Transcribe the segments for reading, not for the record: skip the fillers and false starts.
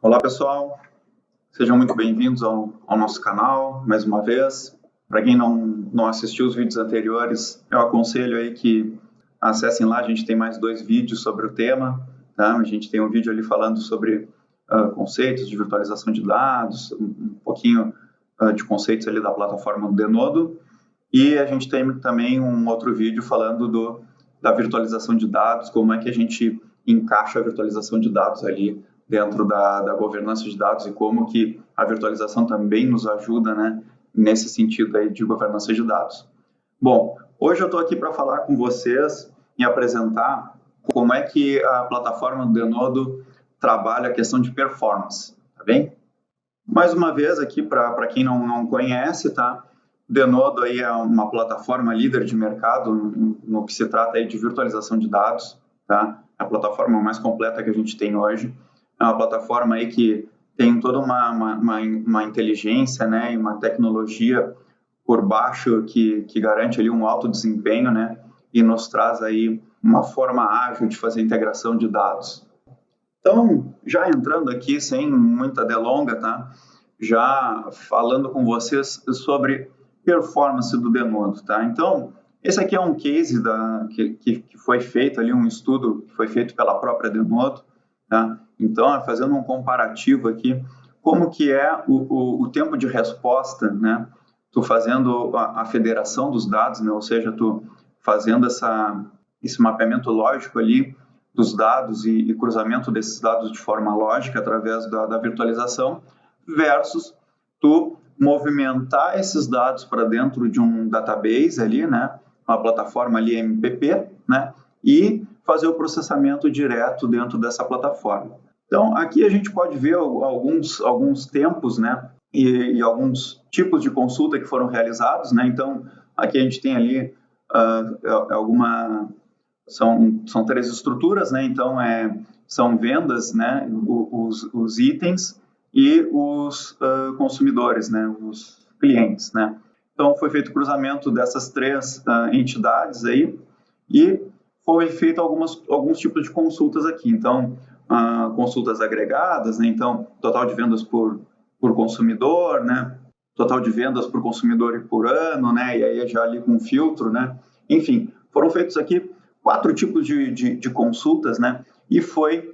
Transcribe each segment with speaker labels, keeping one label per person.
Speaker 1: Olá, pessoal. Sejam muito bem-vindos ao nosso canal, mais uma vez. Para quem não assistiu os vídeos anteriores, eu aconselho aí que acessem lá, a gente tem mais 2 vídeos sobre o tema, tá? A gente tem um vídeo ali falando sobre conceitos de virtualização de dados, um pouquinho de conceitos ali da plataforma do Denodo, e a gente tem também um outro vídeo falando da virtualização de dados, como é que a gente encaixa a virtualização de dados ali dentro da governança de dados e como que a virtualização também nos ajuda, né, nesse sentido aí de governança de dados. Bom, hoje eu estou aqui para falar com vocês e apresentar como é que a plataforma do Denodo trabalha a questão de performance, tá bem? Mais uma vez aqui, para quem não conhece, tá? O Denodo aí é uma plataforma líder de mercado no que se trata aí de virtualização de dados, tá? É a plataforma mais completa que a gente tem hoje. É uma plataforma aí que tem toda uma inteligência, né, e uma tecnologia por baixo que garante ali um alto desempenho, né, e nos traz aí uma forma ágil de fazer integração de dados. Então, já entrando aqui sem muita delonga, tá, já falando com vocês sobre performance do Denodo, tá? Então, esse aqui é um case que foi feito ali, um estudo que foi feito pela própria Denodo, tá? Então, fazendo um comparativo aqui, como que é o tempo de resposta, né? Tu fazendo a federação dos dados, né? Ou seja, tu fazendo esse mapeamento lógico ali dos dados e cruzamento desses dados de forma lógica através da virtualização, versus tu movimentar esses dados para dentro de um database ali, né? Uma plataforma ali MPP, né? E fazer o processamento direto dentro dessa plataforma. Então, aqui a gente pode ver alguns tempos, né, e alguns tipos de consulta que foram realizados, né. Então, aqui a gente tem ali são 3 estruturas, né. Então, são vendas, né, os itens e os consumidores, né, os clientes, né. Então, foi feito o cruzamento dessas 3 entidades aí e foi feito alguns tipos de consultas aqui. Então, consultas agregadas, né? Então, total de vendas por consumidor, né? Total de vendas por consumidor e por ano, né? E aí já ali com filtro, né? Enfim, foram feitos aqui 4 tipos de consultas, né? E foi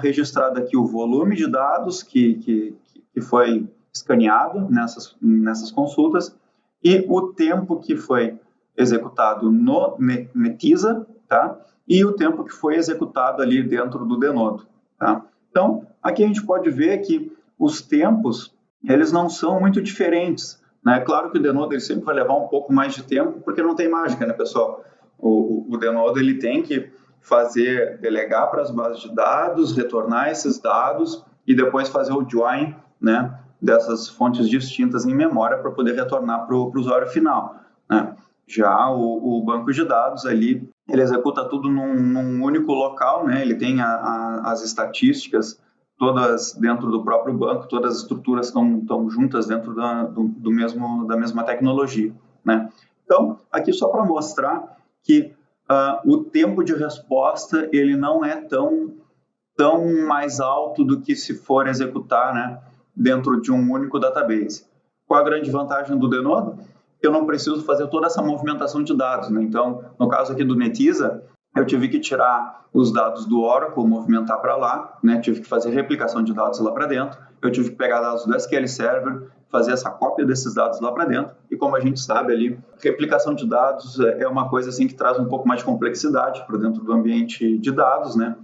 Speaker 1: registrado aqui o volume de dados que foi escaneado nessas consultas e o tempo que foi executado no Netezza, tá? E o tempo que foi executado ali dentro do Denodo, tá? Então, aqui a gente pode ver que os tempos, eles não são muito diferentes, né? Claro que o Denodo ele sempre vai levar um pouco mais de tempo, porque não tem mágica, né, pessoal? O Denodo ele tem que delegar para as bases de dados, retornar esses dados e depois fazer o join, né, dessas fontes distintas em memória para poder retornar para o usuário final, né? Já o banco de dados ali, ele executa tudo num único local, né? Ele tem as estatísticas todas dentro do próprio banco, todas as estruturas estão juntas dentro da mesma tecnologia, né? Então, aqui só para mostrar que o tempo de resposta ele não é tão mais alto do que se for executar, né, dentro de um único database. Qual a grande vantagem do Denodo? Eu não preciso fazer toda essa movimentação de dados, né? Então, no caso aqui do Netezza, eu tive que tirar os dados do Oracle, movimentar para lá, né? Tive que fazer replicação de dados lá para dentro, eu tive que pegar dados do SQL Server, fazer essa cópia desses dados lá para dentro, e como a gente sabe ali, replicação de dados é uma coisa assim que traz um pouco mais de complexidade para dentro do ambiente de dados, né?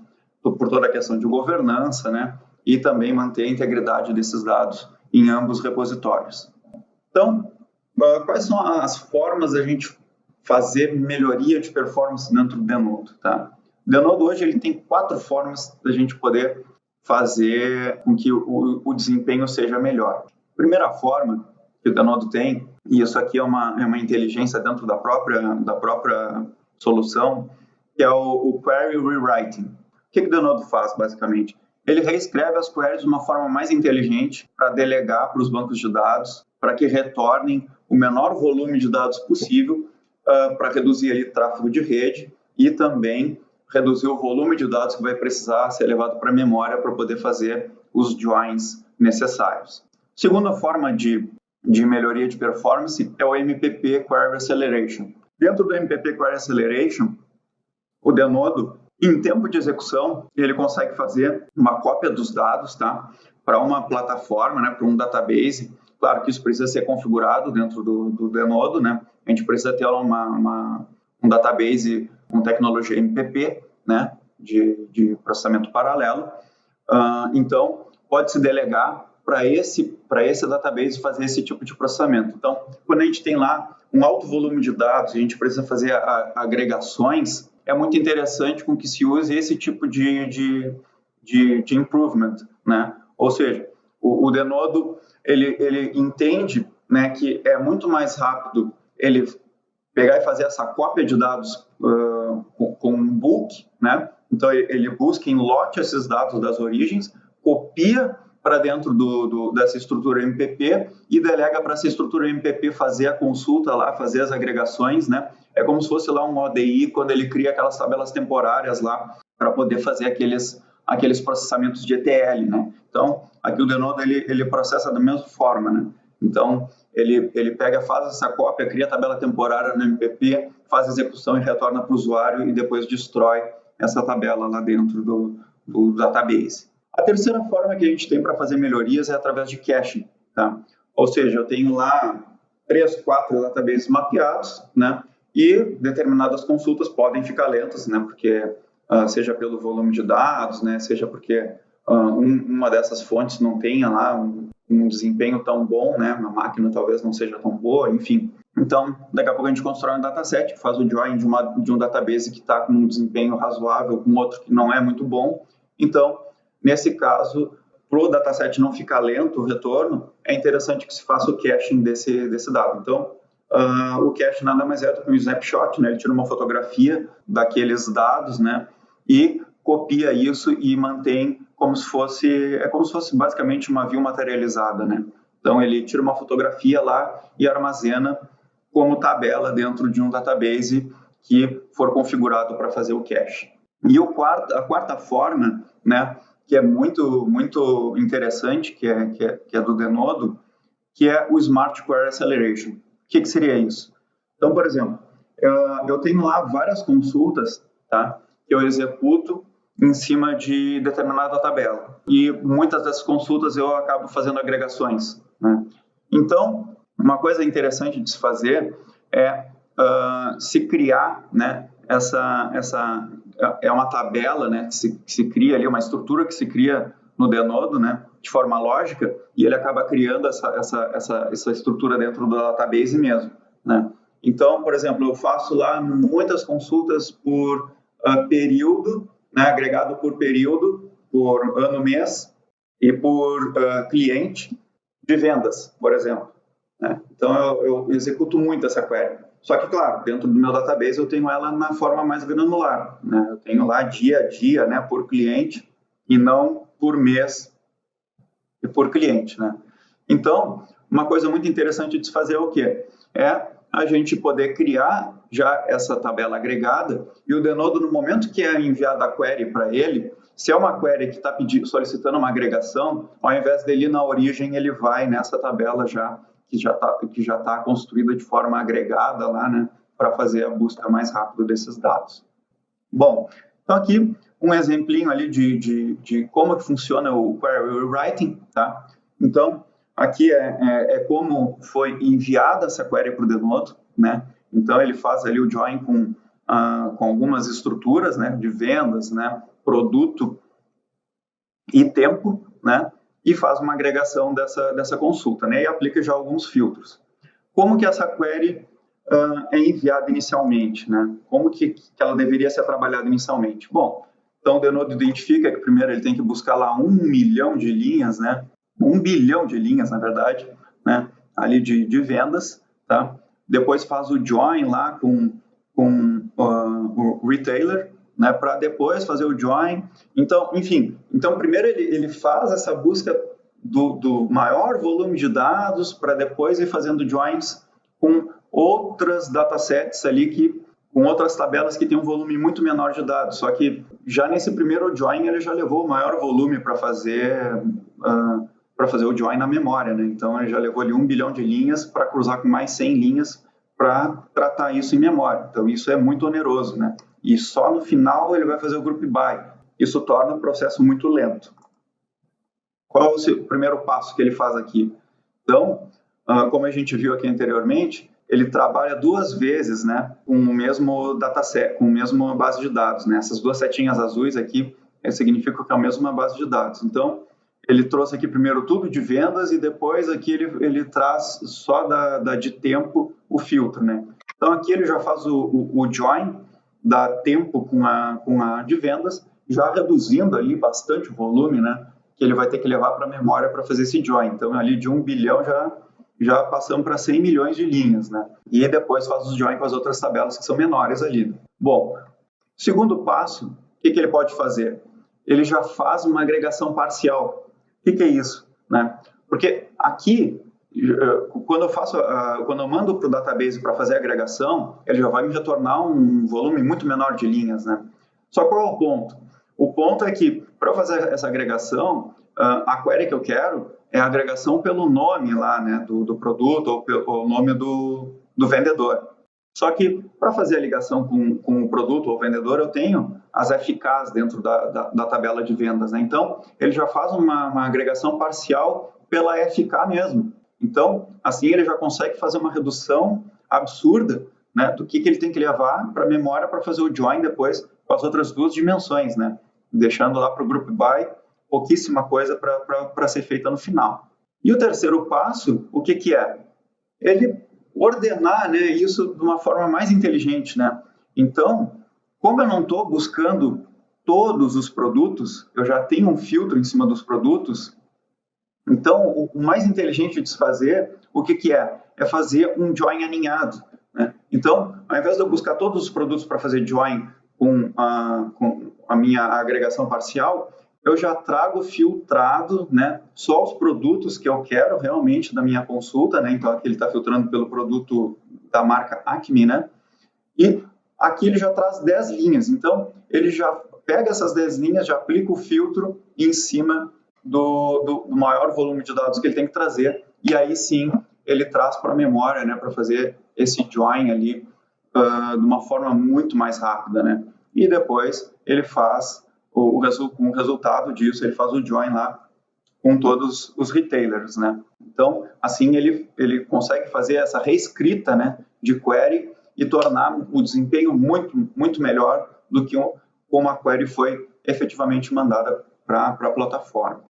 Speaker 1: Por toda a questão de governança, né? E também manter a integridade desses dados em ambos repositórios. Então, quais são as formas da gente fazer melhoria de performance dentro do Denodo, tá? O Denodo hoje ele tem 4 formas da gente poder fazer com que o desempenho seja melhor. Primeira forma que o Denodo tem, e isso aqui é uma inteligência dentro da própria solução, que é o Query Rewriting. O que o Denodo faz, basicamente? Ele reescreve as queries de uma forma mais inteligente para delegar para os bancos de dados, para que retornem o menor volume de dados possível, para reduzir ali tráfego de rede e também reduzir o volume de dados que vai precisar ser levado para a memória para poder fazer os joins necessários. Segunda forma de melhoria de performance é o MPP Query Acceleration. Dentro do MPP Query Acceleration, o Denodo, em tempo de execução, ele consegue fazer uma cópia dos dados, tá? Para uma plataforma, né? Para um database. Claro que isso precisa ser configurado dentro do Denodo, né? A gente precisa ter um database com tecnologia MPP, né? De processamento paralelo. Então, pode-se delegar para esse database fazer esse tipo de processamento. Então, quando a gente tem lá um alto volume de dados, a gente precisa fazer agregações, é muito interessante com que se use esse tipo de improvement, né? Ou seja, o Denodo, ele entende, né, que é muito mais rápido ele pegar e fazer essa cópia de dados com um bulk, né? Então, ele busca em lote esses dados das origens, copia para dentro dessa estrutura MPP e delega para essa estrutura MPP fazer a consulta lá, fazer as agregações, né? É como se fosse lá um ODI, quando ele cria aquelas tabelas temporárias lá para poder fazer aqueles processamentos de ETL, né? Então, aqui o Denodo, ele processa da mesma forma, né? Então, ele pega, faz essa cópia, cria a tabela temporária no MPP, faz a execução e retorna para o usuário e depois destrói essa tabela lá dentro do database. A terceira forma que a gente tem para fazer melhorias é através de caching, tá? Ou seja, eu tenho lá 3, 4 databases mapeados, né? E determinadas consultas podem ficar lentas, né? Porque seja pelo volume de dados, né? Seja porque uma dessas fontes não tenha lá um desempenho tão bom, né? A máquina talvez não seja tão boa, enfim. Então, daqui a pouco a gente constrói um dataset, faz o join de um database que está com um desempenho razoável com outro que não é muito bom. Então, nesse caso, para o dataset não ficar lento o retorno, é interessante que se faça o caching desse dado. Então, o cache nada mais é do que um snapshot, né? Ele tira uma fotografia daqueles dados, né? E copia isso e mantém como se fosse basicamente uma view materializada, né? Então, ele tira uma fotografia lá e armazena como tabela dentro de um database que for configurado para fazer o cache. E a quarta forma, né, que é muito, muito interessante, que é do Denodo, que é o Smart Query Acceleration. O que seria isso? Então, por exemplo, eu tenho lá várias consultas, tá, que eu executo em cima de determinada tabela. E muitas dessas consultas eu acabo fazendo agregações, né? Então, uma coisa interessante de se fazer é se criar, né, é uma tabela, né, que se cria ali, uma estrutura que se cria no Denodo, né, de forma lógica, e ele acaba criando essa estrutura dentro do database mesmo, né. Então, por exemplo, eu faço lá muitas consultas por período, né, agregado por período, por ano, mês e por cliente de vendas, por exemplo, né. Então, eu executo muito essa query. Só que, claro, dentro do meu database eu tenho ela na forma mais granular, né? Eu tenho lá dia a dia, né, por cliente e não por mês e por cliente, né? Então, uma coisa muito interessante de se fazer é o quê? É a gente poder criar já essa tabela agregada e o Denodo, no momento que é enviada a query para ele, se é uma query que está solicitando uma agregação, ao invés dele ir na origem, ele vai nessa tabela que já está construída de forma agregada lá, né, para fazer a busca mais rápida desses dados. Bom, então aqui um exemplinho ali de como que funciona o query rewriting, tá? Então, aqui é como foi enviada essa query para o Denodo, né? Então, ele faz ali o join com algumas estruturas, né, de vendas, né, produto e tempo, né? E faz uma agregação dessa consulta, né? E aplica já alguns filtros. Como que essa query é enviada inicialmente, né? Como que ela deveria ser trabalhada inicialmente? Bom, então o Denodo identifica que primeiro ele tem que buscar lá 1 milhão de linhas, né? 1 bilhão de linhas, na verdade, né? Ali de vendas, tá? Depois faz o join lá com o retailer, né, para depois fazer o join. Então, enfim, primeiro ele faz essa busca do maior volume de dados para depois ir fazendo joins com outras datasets ali com outras tabelas que tem um volume muito menor de dados. Só que já nesse primeiro join ele já levou o maior volume para fazer para fazer o join na memória, né? Então, ele já levou ali 1 bilhão de linhas para cruzar com mais 100 linhas para tratar isso em memória. Então, isso é muito oneroso, né? E só no final ele vai fazer o group by. Isso torna o processo muito lento. Qual é o primeiro passo que ele faz aqui? Então, como a gente viu aqui anteriormente, ele trabalha 2 vezes, né, com o mesmo dataset, com a mesma base de dados, né? Essas 2 setinhas azuis aqui significam que é a mesma base de dados. Então, ele trouxe aqui primeiro tudo de vendas e depois aqui ele traz só de tempo o filtro, né? Então, aqui ele já faz o join da tempo com a de vendas, já reduzindo ali bastante o volume, né, que ele vai ter que levar para a memória para fazer esse join. Então, ali de 1 bilhão já passamos para 100 milhões de linhas, né? E depois faz os join com as outras tabelas que são menores ali. Bom, segundo passo, o que ele pode fazer? Ele já faz uma agregação parcial. O que é isso, né? Porque aqui, quando eu mando para o database para fazer a agregação, ele já vai me retornar um volume muito menor de linhas, né? Só qual é o ponto? O ponto é que, para eu fazer essa agregação, a query que eu quero é a agregação pelo nome lá, né, do produto ou pelo nome do vendedor. Só que, para fazer a ligação com o produto ou vendedor, eu tenho as FKs dentro da tabela de vendas, né? Então, ele já faz uma agregação parcial pela FK mesmo. Então, assim, ele já consegue fazer uma redução absurda, né, do que ele tem que levar para a memória para fazer o join depois com as outras 2 dimensões, né? Deixando lá para o group by pouquíssima coisa para ser feita no final. E o terceiro passo, o que é? Ele ordenar, né, isso de uma forma mais inteligente, né? Então, como eu não estou buscando todos os produtos, eu já tenho um filtro em cima dos produtos, então o mais inteligente de se fazer, o que é? É fazer um join aninhado, né? Então, ao invés de eu buscar todos os produtos para fazer join com a minha agregação parcial, eu já trago filtrado, né, só os produtos que eu quero realmente da minha consulta, né? Então aqui ele está filtrando pelo produto da marca Acme, né? E aqui ele já traz 10 linhas. Então ele já pega essas 10 linhas, já aplica o filtro em cima do maior volume de dados que ele tem que trazer, e aí sim ele traz para a memória, né, para fazer esse join ali de uma forma muito mais rápida, né? E depois ele faz com o resultado disso, ele faz o join lá com todos os retailers, né? Então, assim, ele consegue fazer essa reescrita, né, de query e tornar o desempenho muito, muito melhor do que como a query foi efetivamente mandada para a plataforma.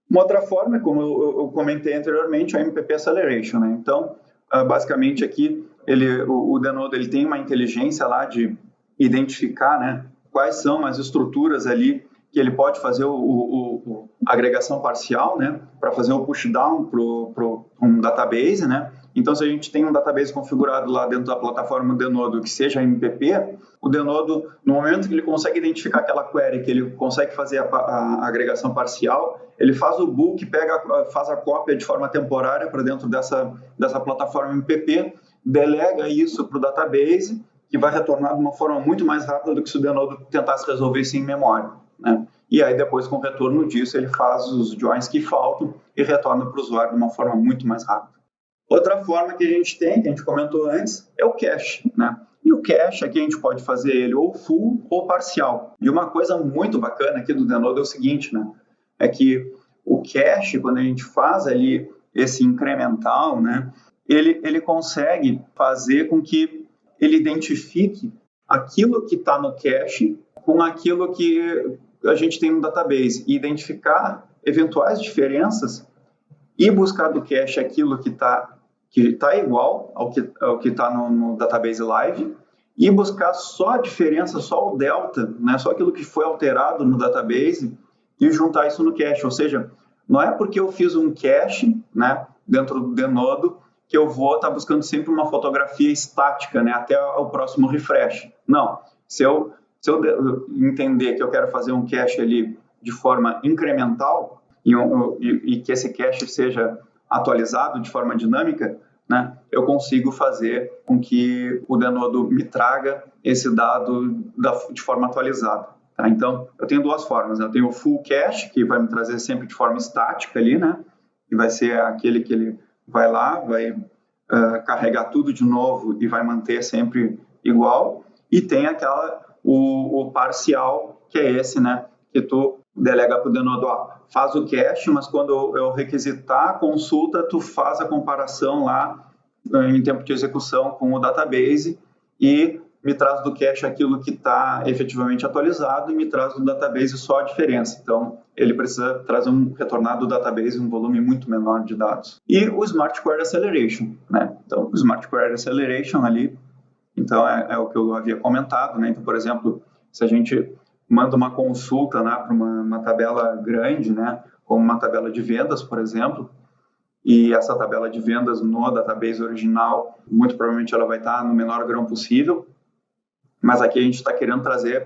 Speaker 1: Uma outra forma, como eu comentei anteriormente, é o MPP Acceleration, né? Então, basicamente aqui, o Denodo ele tem uma inteligência lá de identificar, né, quais são as estruturas ali que ele pode fazer a agregação parcial, né, para fazer o push down para um database, né? Então, se a gente tem um database configurado lá dentro da plataforma Denodo que seja MPP, o Denodo, no momento que ele consegue identificar aquela query, que ele consegue fazer a agregação parcial, ele faz o book, faz a cópia de forma temporária para dentro dessa plataforma MPP, delega isso para o database, que vai retornar de uma forma muito mais rápida do que se o Denodo tentasse resolver isso em memória, né? E aí, depois, com o retorno disso, ele faz os joins que faltam e retorna para o usuário de uma forma muito mais rápida. Outra forma que a gente tem, que a gente comentou antes, é o cache, né? E o cache aqui a gente pode fazer ele ou full ou parcial. E uma coisa muito bacana aqui do Denodo é o seguinte, né? É que o cache, quando a gente faz ali esse incremental, né, ele consegue fazer com que ele identifique aquilo que está no cache com aquilo que a gente tem no database e identificar eventuais diferenças e buscar do cache aquilo que tá igual ao que está no database live e buscar só a diferença, só o delta, né, só aquilo que foi alterado no database e juntar isso no cache. Ou seja, não é porque eu fiz um cache, né, dentro do Denodo que eu vou estar buscando sempre uma fotografia estática, né, até o próximo refresh. Não. Se eu entender que eu quero fazer um cache ali de forma incremental e que esse cache seja atualizado de forma dinâmica, né, eu consigo fazer com que o Denodo me traga esse dado de forma atualizada. Tá? Então, eu tenho duas formas. Eu tenho o full cache, que vai me trazer sempre de forma estática ali, né? E vai ser aquele que ele vai lá, vai carregar tudo de novo e vai manter sempre igual. E tem o parcial, que é esse, né? Que tu delega para o Denodo, faz o cache, mas quando eu requisitar a consulta, tu faz a comparação lá em tempo de execução com o database e me traz do cache aquilo que está efetivamente atualizado e me traz do database só a diferença. Então, ele precisa trazer retornar do database um volume muito menor de dados. E o Smart Query Acceleration, né? Então, o Smart Query Acceleration ali, então é o que eu havia comentado, né? Então, por exemplo, se a gente manda uma consulta, né, para uma tabela grande, né, como uma tabela de vendas, por exemplo, e essa tabela de vendas no database original, muito provavelmente ela vai estar no menor grão possível, mas aqui a gente está querendo trazer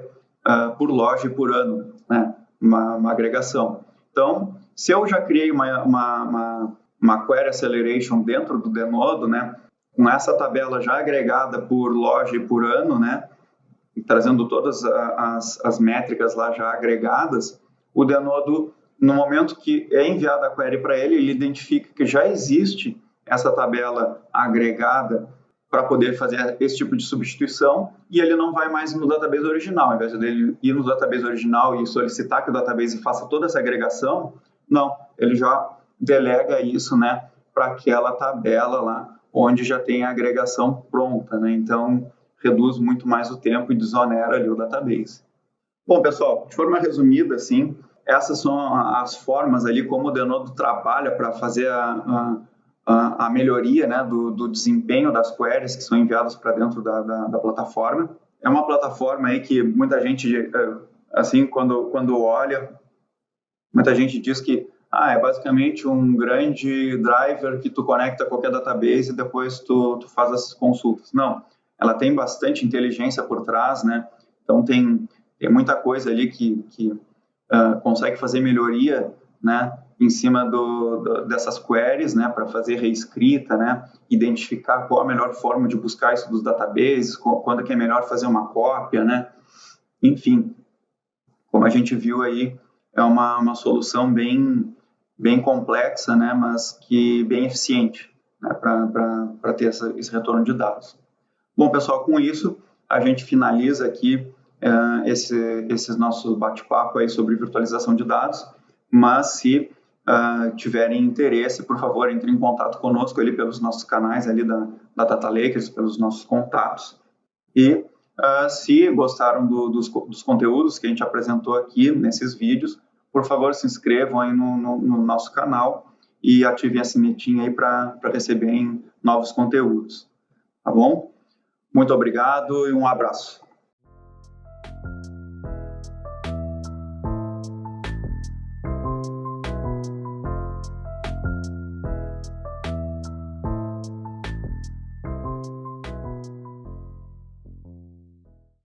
Speaker 1: por loja e por ano, né, uma agregação. Então, se eu já criei uma Query Acceleration dentro do Denodo, né, com essa tabela já agregada por loja e por ano, né, trazendo todas as métricas lá já agregadas, o Denodo, no momento que é enviada a query para ele, ele identifica que já existe essa tabela agregada para poder fazer esse tipo de substituição e ele não vai mais no database original. Ao invés dele ir no database original e solicitar que o database faça toda essa agregação, não, ele já delega isso, né, para aquela tabela lá onde já tem a agregação pronta, né? Então, reduz muito mais o tempo e desonera ali o database. Bom, pessoal, de forma resumida, assim, essas são as formas ali como o Denodo trabalha para fazer a melhoria, né, do desempenho das queries que são enviadas para dentro da plataforma. É uma plataforma aí que muita gente, assim, quando olha, muita gente diz que é basicamente um grande driver que tu conecta a qualquer database e depois tu faz as consultas. Não, ela tem bastante inteligência por trás, né? Então tem muita coisa ali que consegue fazer melhoria, né, em cima dessas queries, né, para fazer reescrita, né, identificar qual a melhor forma de buscar isso dos databases, quando que é melhor fazer uma cópia, né? Enfim, como a gente viu aí, é uma solução bem complexa, né, mas que bem eficiente, né, para ter esse retorno de dados. Bom, pessoal, com isso a gente finaliza aqui esses nossos bate-papo aí sobre virtualização de dados, mas se tiverem interesse, por favor, entre em contato conosco ali pelos nossos canais ali da Data Lakers, pelos nossos contatos. E se gostaram dos conteúdos que a gente apresentou aqui nesses vídeos, por favor, se inscrevam aí no nosso canal e ativem a sinetinha aí para receberem novos conteúdos. Tá bom? Muito obrigado e um abraço.